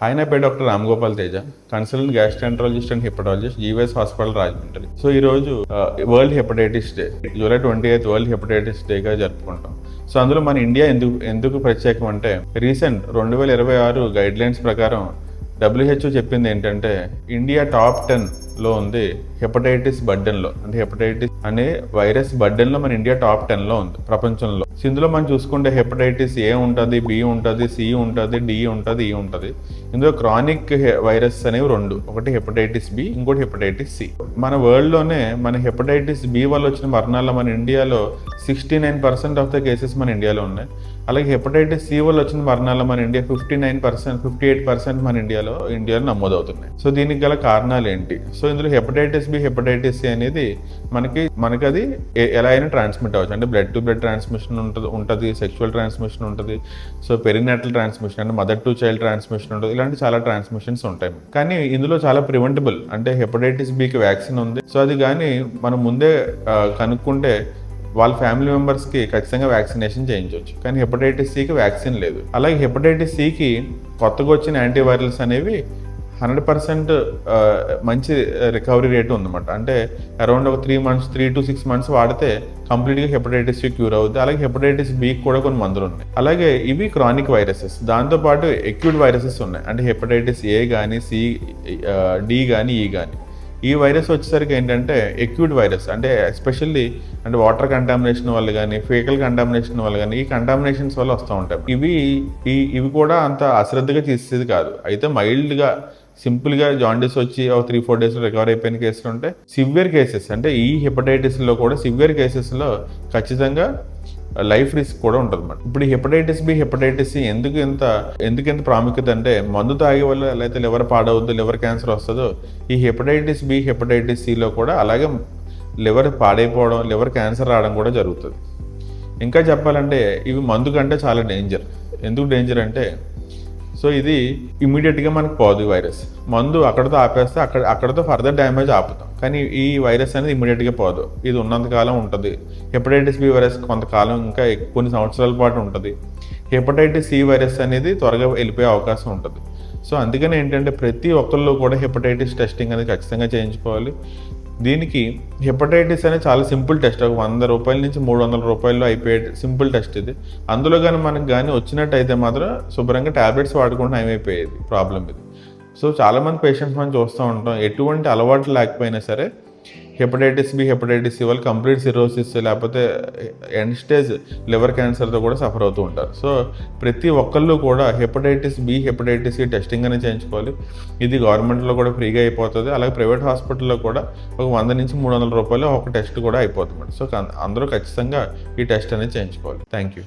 ఆయన పేరు doctor Ram Gopal Teja, consultant gastroenterologist and hepatologist, GVS hospital Rajahmundry. So ఈ రోజు world hepatitis day, July 28 world hepatitis డేగా జరుపుకుంటాం. సో అందులో మన ఇండియా ఎందుకు ప్రత్యేకం అంటే, రీసెంట్ 2026 గైడ్ లైన్స్ ప్రకారం WHO చెప్పింది ఏంటంటే, ఇండియా టాప్ 10లో ఉంది హెపటైటిస్ బర్డెన్లో. అంటే హెపటైటిస్ అనే వైరస్ బర్డెన్లో మన ఇండియా టాప్ 10లో ఉంది ప్రపంచంలో. సో ఇందులో మనం చూసుకుంటే హెపటైటిస్ ఏ ఉంటుంది, బి ఉంటుంది, సి ఉంటుంది, డి ఉంటుంది, ఈ ఉంటుంది. ఇందులో క్రానిక్ వైరస్ అనేవి రెండు, ఒకటి హెపటైటిస్ బి, ఇంకోటి హెపటైటిస్ సి. మన వరల్డ్లోనే మన హెపటైటిస్ బి వల్ల వచ్చిన మరణాల్లో మన ఇండియాలో 69% ఆఫ్ ద కేసెస్ మన ఇండియాలో ఉన్నాయి. అలాగే హెపటైటిస్ సి వల్ల వచ్చిన మరణాల్లో మన ఇండియా 59%, 58% మన ఇండియాలో నమోదవుతున్నాయి. సో దీనికి గల కారణాలు ఏంటి? సో ఇందులో హెపటైటిస్ బి, హెపటైటిస్ సి అనేది మనకి అది ఎలా అయినా ట్రాన్స్మిట్ అవ్వచ్చు. అంటే బ్లడ్ టు బ్లడ్ ట్రాన్స్మిషన్ ఉంటుంది, సెక్షువల్ ట్రాన్స్మిషన్ ఉంటుంది, సో పెరినాటల్ ట్రాన్స్మిషన్ అంటే మదర్ టు చైల్డ్ ట్రాన్స్మిషన్ ఉంటుంది. ఇలాంటి చాలా ట్రాన్స్మిషన్స్ ఉంటాయి. కానీ ఇందులో చాలా ప్రివెంటబుల్, అంటే హెపటైటిస్ బికి వ్యాక్సిన్ ఉంది. సో అది కానీ మనం ముందే కనుక్కుంటే వాళ్ళ ఫ్యామిలీ మెంబర్స్కి ఖచ్చితంగా వ్యాక్సినేషన్ చేయించవచ్చు. కానీ హెపటైటిస్ సికి వ్యాక్సిన్ లేదు. అలాగే హెపటైటిస్ సికి కొత్తగా వచ్చిన యాంటీవైరల్స్ అనేవి 100% మంచి రికవరీ రేటు ఉందన్నమాట. అంటే అరౌండ్ ఒక 3 to 6 months వాడితే కంప్లీట్గా హెపటైటిస్ సి క్యూర్ అవుతుంది. అలాగే హెపటైటిస్ బికి కూడా కొన్ని మందులు ఉన్నాయి. అలాగే ఇవి క్రానిక్ వైరసెస్. దాంతోపాటు ఎక్యూట్ వైరసెస్ ఉన్నాయి. అంటే హెపటైటిస్ ఏ కానీ, సి, డి కానీ, ఈ కానీ. ఈ వైరస్ వచ్చేసరికి ఏంటంటే ఎక్యూట్ వైరస్, అంటే ఎస్పెషల్లీ అంటే వాటర్ కంటామినేషన్ వల్ల కానీ, ఫేకల్ కంటామినేషన్ వల్ల కానీ, ఈ కంటామినేషన్స్ వల్ల వస్తూ ఉంటాయి. ఇవి కూడా అంత అశ్రద్ధగా తీసేది కాదు. అయితే మైల్డ్గా సింపుల్గా జాండీస్ వచ్చి 3-4 days రికవర్ అయిపోయిన కేసులు ఉంటాయి. సివియర్ కేసెస్ అంటే ఈ హెపటైటిస్లో కూడా సివియర్ కేసెస్లో ఖచ్చితంగా లైఫ్ రిస్క్ కూడా ఉంటుంది అన్నమాట. ఇప్పుడు ఈ హెపటైటిస్ బి, హెపటైటిస్ సి ఎందుకు ఎంత ప్రాముఖ్యత అంటే, మందు తాగే వల్ల ఎలా అయితే లివర్ పాడవుద్దో, లివర్ క్యాన్సర్ వస్తుందో, ఈ హెపటైటిస్ బి, హెపటైటిస్ సిలో కూడా అలాగే లివర్ పాడైపోవడం, లివర్ క్యాన్సర్ రావడం కూడా జరుగుతుంది. ఇంకా చెప్పాలంటే ఇవి మందు కంటే చాలా డేంజర్. ఎందుకు డేంజర్ అంటే, సో ఇది ఇమీడియట్గా మనకు పోదు ఈ వైరస్. మందు అక్కడితో ఆపేస్తే అక్కడితో ఫర్దర్ డ్యామేజ్ ఆపుతాం. కానీ ఈ వైరస్ అనేది ఇమీడియట్గా పోదు. ఇది ఉన్నంతకాలం ఉంటుంది. హెపటైటిస్ బి వైరస్ కొంతకాలం, ఇంకా కొన్ని సంవత్సరాల పాటు ఉంటుంది. హెపటైటిస్ సి వైరస్ అనేది త్వరగా వెళ్ళిపోయే అవకాశం ఉంటుంది. సో అందుకని ఏంటంటే ప్రతి ఒక్కళ్ళు కూడా హెపటైటిస్ టెస్టింగ్ అనేది ఖచ్చితంగా చేయించుకోవాలి. దీనికి హెపటైటిస్ అనేది చాలా సింపుల్ టెస్ట్, ఒక 100 రూపాయల నుంచి 300 రూపాయల్లో అయిపోయే సింపుల్ టెస్ట్ ఇది. అందులో కానీ మనకు కానీ వచ్చినట్టయితే మాత్రం శుభ్రంగా ట్యాబ్లెట్స్ వాడుకుంటూ ఏమైపోయేది ప్రాబ్లం ఇది. సో చాలామంది పేషెంట్స్ మనం చూస్తూ ఉంటాం, ఎటువంటి అలవాట్లు లేకపోయినా సరే హెపటైటిస్ బి, హెపటైటిస్ సి వల్ల కంప్లీట్ సిరోసిస్ లేకపోతే ఎండ్ స్టేజ్ లివర్ క్యాన్సర్తో కూడా సఫర్ అవుతూ ఉంటారు. సో ప్రతి ఒక్కళ్ళు కూడా hepatitis B, hepatitis C testing అనేది చేయించుకోవాలి. ఇది గవర్నమెంట్లో కూడా ఫ్రీగా అయిపోతుంది. అలాగే ప్రైవేట్ హాస్పిటల్లో కూడా ఒక 100 నుంచి 300 రూపాయలు ఒక టెస్ట్ కూడా అయిపోతుంది. సో అందరూ ఖచ్చితంగా ఈ టెస్ట్ అనేది చేయించుకోవాలి. Thank you.